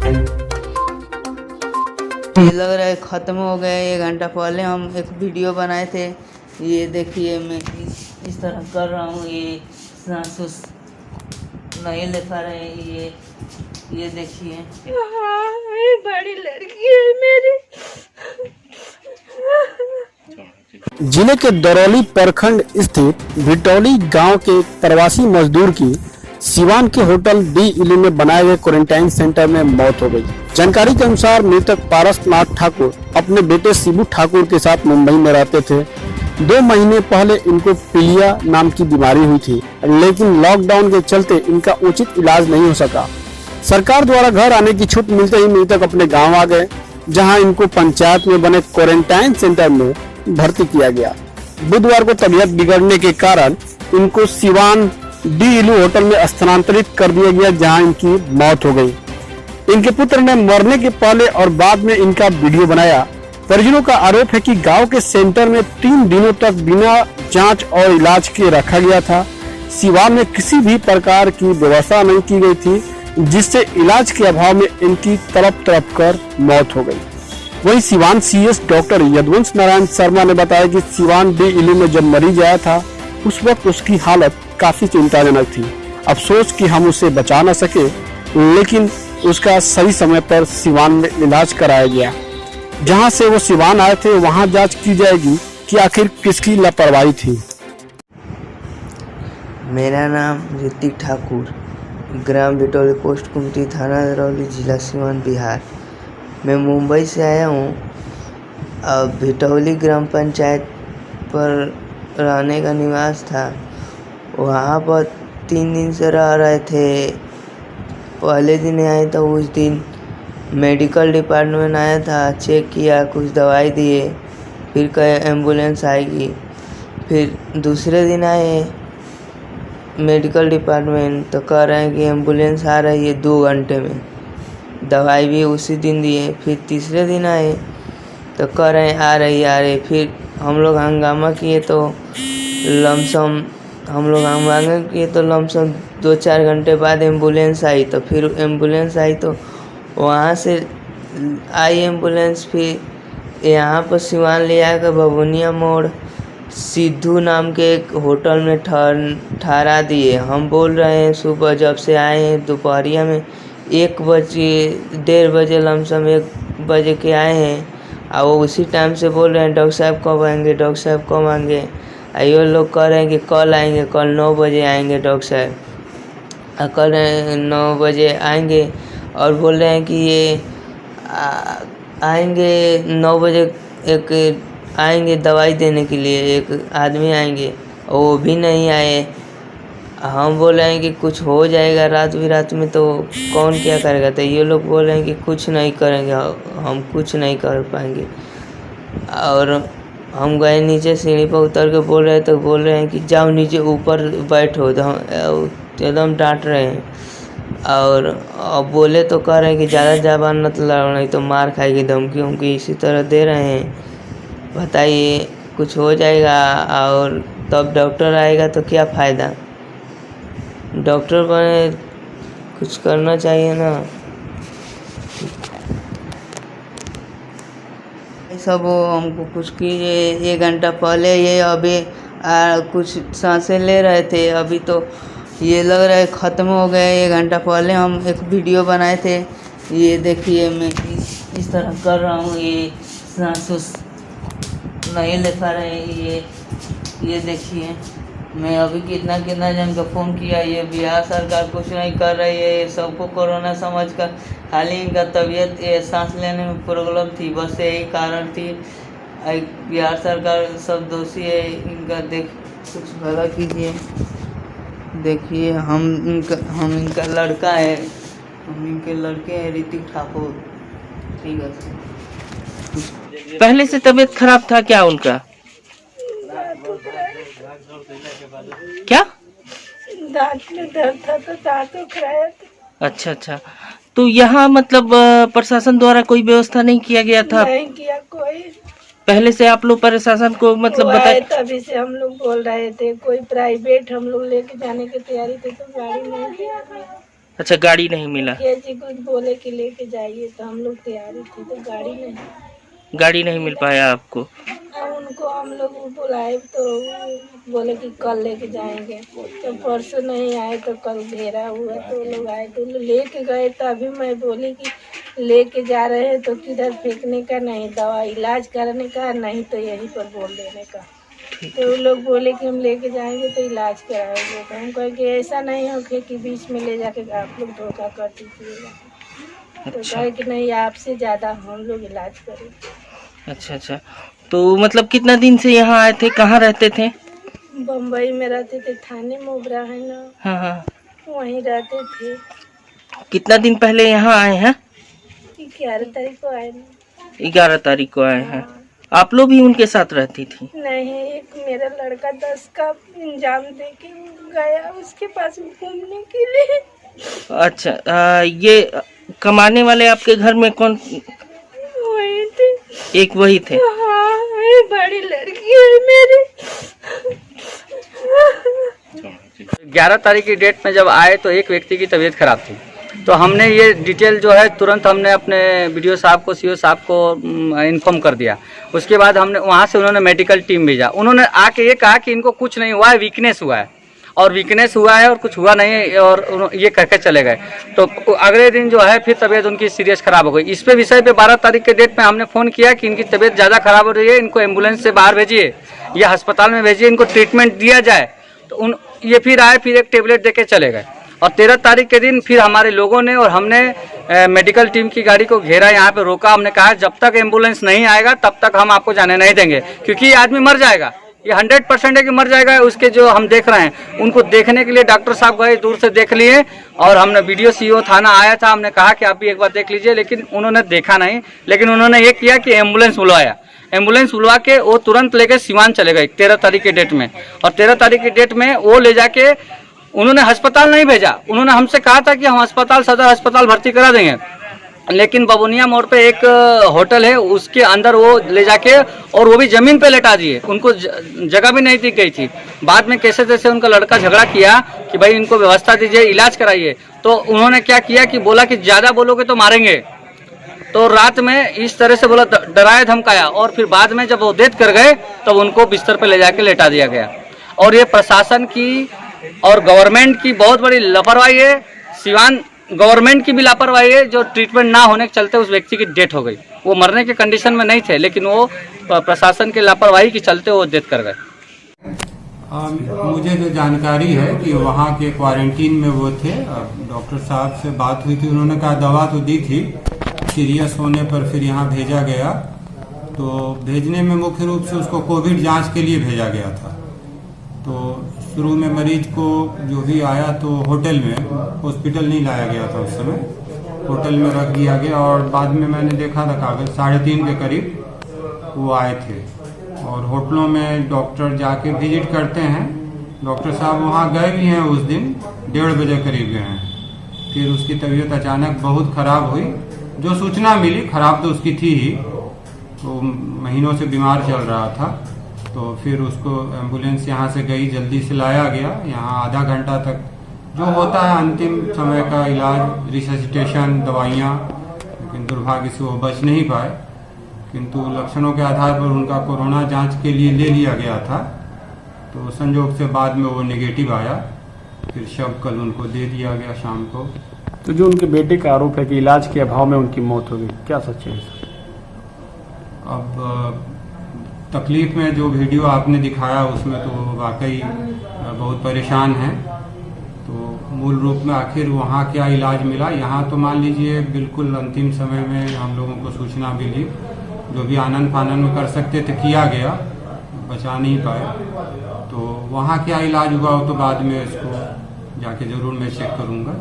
ये लग रहा है ख़त्म हो गया। 1 घंटा पहले हम एक वीडियो बनाए थे। ये देखिए मैं इस तरह कर रहा हूँ। ये सांस उस नहीं ले पा रहे हैं। ये देखिए। बड़ी लड़की है मेरी। जिले के दरौली प्रखंड स्थित भिटौली गांव के प्रवासी मजदूर की सिवान के होटल डी इली में बनाए गए क्वारंटाइन सेंटर में मौत हो गई। जानकारी के अनुसार मृतक पारसनाथ ठाकुर अपने बेटे शिबू ठाकुर के साथ मुंबई में रहते थे। 2 महीने पहले इनको पीलिया नाम की बीमारी हुई थी, लेकिन लॉकडाउन के चलते इनका उचित इलाज नहीं हो सका। सरकार द्वारा घर आने की छूट मिलते ही मृतक अपने गाँव आ गए, जहाँ इनको पंचायत में बने क्वारंटाइन सेंटर में भर्ती किया गया। बुधवार को तबीयत बिगड़ने के कारण इनको सिवान डी इलू होटल में स्थानांतरित कर दिया गया, जहां इनकी मौत हो गई। इनके पुत्र ने मरने के पहले और बाद में इनका वीडियो बनाया। परिजनों का आरोप है कि गांव के सेंटर में 3 दिनों तक बिना जांच और इलाज के रखा गया था। सिवान में किसी भी प्रकार की व्यवस्था नहीं की गई थी, जिससे इलाज के अभाव में इनकी तड़प कर मौत हो गई। वहीं सिवान सीएस डॉक्टर यदुवंश नारायण शर्मा ने बताया कि सिवान डी इली में जब मरीज आया था, उस वक्त उसकी हालत काफी चिंताजनक थी। अफसोस कि हम उसे बचा न सके, लेकिन उसका सही समय पर सिवान में इलाज कराया गया। जहां से वो सिवान आए थे, वहां जांच की जाएगी कि आखिर किसकी लापरवाही थी। मेरा नाम ऋतिक ठाकुर, ग्राम भिटौली, पोस्ट कुमटी, थाना दरौली, जिला सिवान, बिहार। मैं मुंबई से आया हूँ। अब भिटौली ग्राम पंचायत पर रहने का निवास था। वहाँ पर 3 दिन से रह रहे थे। पहले दिन आए तो उस दिन मेडिकल डिपार्टमेंट आया था, चेक किया, कुछ दवाई दिए, फिर कहे एम्बुलेंस आएगी। फिर दूसरे दिन आए मेडिकल डिपार्टमेंट तो कह रहे हैं कि एम्बुलेंस आ रही है 2 घंटे में। दवाई भी उसी दिन दिए। फिर तीसरे दिन आए तो कह रहे हैं आ रही। फिर हम लोग हंगामा किए तो लमसम 2-4 घंटे बाद एम्बुलेंस आई। तो फिर एम्बुलेंस आई तो वहाँ से आई एम्बुलेंस, फिर यहाँ पर सिवान ले आकर भभुनिया मोड़ सिद्धू नाम के एक होटल में ठहरा दिए। हम बोल रहे हैं सुबह जब से आए हैं, दोपहरिया में 1 बजे 1:30 बजे लमसम 1 बजे के आए हैं। और वो उसी टाइम से बोल रहे हैं डॉक्टर साहब कब आएंगे, डॉक्टर साहब कब आएंगे। ये लोग कह रहे हैं कि कल आएंगे, कल 9 बजे आएंगे डॉक्टर साहब। कल 9 बजे आएंगे और बोल रहे हैं कि ये आएंगे 9 बजे। एक आएंगे दवाई देने के लिए, एक आदमी आएंगे, वो भी नहीं आए। हम बोल रहे हैं कि कुछ हो जाएगा रात में, तो कौन क्या करेगा। तो ये लोग बोल रहे हैं कि कुछ नहीं करेंगे, हम कुछ नहीं कर पाएंगे। और हम गए नीचे, सीढ़ी पर उतर के बोल रहे हैं कि जाओ नीचे ऊपर बैठो। तो एकदम डांट रहे हैं। और अब बोले तो कह रहे हैं कि ज़्यादा ज़बान मत लड़ाओ, नहीं तो मार खाएगी, धमकी उमकी इसी तरह दे रहे हैं। बताइए कुछ हो जाएगा और तब डॉक्टर आएगा तो क्या फ़ायदा। डॉक्टर बने कुछ करना चाहिए ना। सब हमको कुछ कीजिए। 1 घंटा पहले ये अभी कुछ सांसें ले रहे थे। अभी तो ये लग रहा है ख़त्म हो गया। 1 घंटा पहले हम एक वीडियो बनाए थे। ये देखिए मैं इस तरह कर रहा हूँ। ये सांस उस नहीं ले पा रहे हैं। ये देखिए मैं अभी कितना जन का फ़ोन किया। ये बिहार सरकार कुछ नहीं कर रही है। ये सबको कोरोना समझकर खाली इनका तबीयत सांस लेने में प्रॉब्लम थी, बस यही कारण थी। बिहार सरकार सब दोषी है इनका। कुछ भला कीजिए। देखिए हम इनका लड़का है, हम इनके लड़के हैं ऋतिक ठाकुर। ठीक है। पहले से तबीयत खराब था क्या उनका? क्या दांत में दर्द था तो दांत उखड़ाया था। अच्छा। तो यहाँ मतलब प्रशासन द्वारा कोई व्यवस्था नहीं किया गया था? नहीं किया कोई। पहले से आप लोग प्रशासन को मतलब बताए? तभी से हम लोग बोल रहे थे कोई प्राइवेट हम लोग लेके जाने की तैयारी थे तो गाड़ी नहीं थी। अच्छा, गाड़ी नहीं मिला। मुखिया जी कुछ बोले कि लेके जाइए तो हम लोग तैयारी थे, तो गाड़ी नहीं मिल पाया आपको। अब उनको हम लोग बुलाए तो बोले कि कल लेके जाएंगे, तो परसों नहीं आए तो कल घेरा हुआ तो लोग आए तो लेके गए। तो अभी मैं बोली कि लेके जा रहे हैं तो किधर फेंकने का नहीं, दवा इलाज करने का नहीं, तो यहीं पर बोल देने का। तो वो लोग बोले कि हम लेके जाएंगे तो इलाज कराएंगे, तो हम कहे कि ऐसा नहीं हो कि बीच में ले जाके आप लोग धोखा कर दीजिएगा। तो कहे कि नहीं, आपसे ज़्यादा हम लोग इलाज करें। अच्छा, तो मतलब कितना दिन से यहाँ आए थे, कहाँ रहते थे? बम्बई में रहते थे, थाने मोगरा है ना, हाँ, वहीं रहते थे। कितना दिन पहले यहाँ आए हैं? 11 तारीख को आए ना। 11 तारीख को आए हैं। आप लोग भी उनके साथ रहती थी? नहीं, एक मेरा लड़का 10 का इंजाम दे के गया उसके पास घूमने के लिए। अच्छा, ये कमाने वाले आपके घर में कौन? वही थे। एक वही थे? हाँ, ये बड़ी लड़की है मेरी। 11 तारीख की डेट में जब आए तो एक व्यक्ति की तबीयत खराब थी, तो हमने ये डिटेल जो है तुरंत हमने अपने वीडियो साहब को, सीओ साहब को इन्फॉर्म कर दिया। उसके बाद हमने वहाँ से उन्होंने मेडिकल टीम भेजा। उन्होंने आके ये कहा कि इनको कुछ नहीं हुआ है, वीकनेस हुआ है, और वीकनेस हुआ है और कुछ हुआ नहीं है, और ये कहकर चले गए। तो अगले दिन जो है फिर तबीयत उनकी सीरियस खराब हो गई। इस पे विषय पे 12 तारीख के डेट में हमने फ़ोन किया कि इनकी तबीयत ज़्यादा खराब हो रही है, इनको एम्बुलेंस से बाहर भेजिए या अस्पताल में भेजिए, इनको ट्रीटमेंट दिया जाए। तो ये फिर आए, फिर एक टेबलेट दे के चले गए। और 13 तारीख के दिन फिर हमारे लोगों ने और हमने मेडिकल टीम की गाड़ी को घेरा, यहाँ पे रोका। हमने कहा जब तक एम्बुलेंस नहीं आएगा तब तक हम आपको जाने नहीं देंगे, क्योंकि ये आदमी मर जाएगा, ये 100% है कि मर जाएगा। उसके जो हम देख रहे हैं, उनको देखने के लिए डॉक्टर साहब गए, दूर से देख लिए, और हमने वीडियो सीओ थाना आया था, हमने कहा कि आप भी एक बार देख लीजिए, लेकिन उन्होंने देखा नहीं। लेकिन उन्होंने ये किया कि एम्बुलेंस बुलवाया, एम्बुलेंस बुलवा के वो तुरंत लेके सिवान चले गए 13 तारीख के डेट में। और 13 तारीख की डेट में वो ले जाके उन्होंने अस्पताल नहीं भेजा। उन्होंने हमसे कहा था कि हम अस्पताल, सदर अस्पताल भर्ती करा देंगे, लेकिन बबुनिया मोड़ पे एक होटल है, उसके अंदर वो ले जाके, और वो भी जमीन पे लेटा दिए। उनको जगह भी नहीं दी गई थी। बाद में कैसे तैसे उनका लड़का झगड़ा किया कि भाई इनको व्यवस्था दीजिए, इलाज कराइए। तो उन्होंने क्या किया कि बोला कि ज़्यादा बोलोगे तो मारेंगे। तो रात में इस तरह से बोला, डराया धमकाया, और फिर बाद में जब वो डेथ कर गए तब उनको बिस्तर पे ले जाके लेटा दिया गया। और ये प्रशासन की और गवर्नमेंट की बहुत बड़ी लापरवाही है। सिवान गवर्नमेंट की भी लापरवाही है, जो ट्रीटमेंट ना होने के चलते उस व्यक्ति की डेथ हो गई। वो मरने के कंडीशन में नहीं थे, लेकिन वो प्रशासन की लापरवाही के चलते वो डेथ कर गए। मुझे जो जानकारी है कि वहाँ के क्वारंटीन में वो थे। डॉक्टर साहब से बात हुई थी, उन्होंने कहा दवा तो दी थी, सीरियस होने पर फिर यहाँ भेजा गया। तो भेजने में मुख्य रूप से उसको कोविड जांच के लिए भेजा गया था। तो शुरू में मरीज को जो भी आया तो होटल में, हॉस्पिटल नहीं लाया गया था उस समय, होटल में रख दिया गया। और बाद में मैंने देखा था कागज 3:30 के करीब वो आए थे। और होटलों में डॉक्टर जाके विजिट करते हैं। डॉक्टर साहब वहाँ गए भी हैं उस दिन, 1:30 बजे करीब गए हैं। फिर उसकी तबीयत अचानक बहुत ख़राब हुई। जो सूचना मिली, खराब तो उसकी थी ही, तो महीनों से बीमार चल रहा था। तो फिर उसको एम्बुलेंस यहाँ से गई, जल्दी से लाया गया। यहाँ आधा घंटा तक जो होता है अंतिम समय का इलाज, रिससिटेशन, दवाइयाँ, लेकिन दुर्भाग्य से वो बच नहीं पाए। किंतु लक्षणों के आधार पर उनका कोरोना जांच के लिए ले लिया गया था। तो संयोग से बाद में वो नेगेटिव आया। फिर शव कल उनको दे दिया गया शाम को। तो जो उनके बेटे का आरोप है कि इलाज के अभाव में उनकी मौत हो गई, क्या सच है? अब तकलीफ में जो वीडियो आपने दिखाया उसमें तो वाकई बहुत परेशान हैं। तो मूल रूप में आखिर वहाँ क्या इलाज मिला? यहाँ तो मान लीजिए बिल्कुल अंतिम समय में हम लोगों को सूचना मिली, जो भी आनन फानन में कर सकते थे किया गया, बचा नहीं पाए। तो वहाँ क्या इलाज हुआ वो तो बाद में इसको जाके जरूर मैं चेक करूँगा।